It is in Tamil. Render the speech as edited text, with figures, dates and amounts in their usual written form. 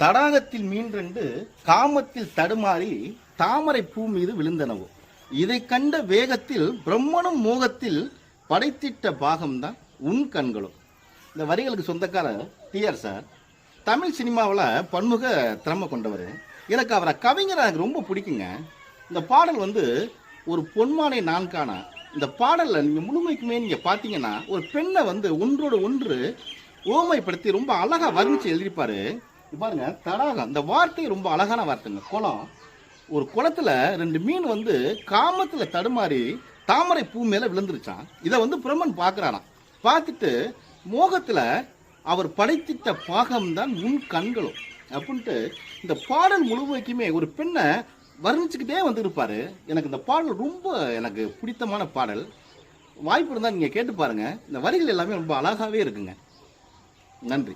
தடாகத்தில் மீன் ரெண்டு காமத்தில் தடுமாறி தாமரை பூ மீது விழுந்தனவோ. இதை கண்ட வேகத்தில் பிரம்மனும் மோகத்தில் படைத்திட்ட பாகம்தான் உன் கண்களும். இந்த வரிகளுக்கு சொந்தக்காரர் டிஆர் சார். தமிழ் சினிமாவில் பன்முக திறமை கொண்டவர். எனக்கு அவரை கவிஞர் எனக்கு ரொம்ப பிடிக்குங்க. இந்த பாடல் ஒரு பொன்மானை நான் காண. இந்த பாடலில் நீங்கள் முழுமைக்குமே நீங்கள் பார்த்தீங்கன்னா ஒரு பெண்ணை ஒன்றோடு ஒன்று ஓமைப்படுத்தி ரொம்ப அழகாக வர்ணித்து எழுதியிருப்பாரு. பாருங்க, தடாகம், இந்த வார்த்தை ரொம்ப அழகான வார்த்தைங்க. குளம், ஒரு குளத்துல ரெண்டு மீன் காமத்துல தடுமாறி தாமரை பூ மேல விழுந்துருச்சான். இதை பிரம்மன் பார்க்கறானாம். பார்த்துட்டு மோகத்துல அவர் படைத்திட்ட பாகம்தான் உன் கண்களும் அப்படின்ட்டு இந்த பாடல் முழுமைக்குமே ஒரு பெண்ணை வர்ணிச்சுக்கிட்டே இருப்பாரு. எனக்கு இந்த பாடல் ரொம்ப எனக்கு பிடித்தமான பாடல். வாய்ப்பு இருந்தால் நீங்கள் கேட்டு பாருங்க. இந்த வரிகள் எல்லாமே ரொம்ப அழகாகவே இருக்குங்க. நன்றி.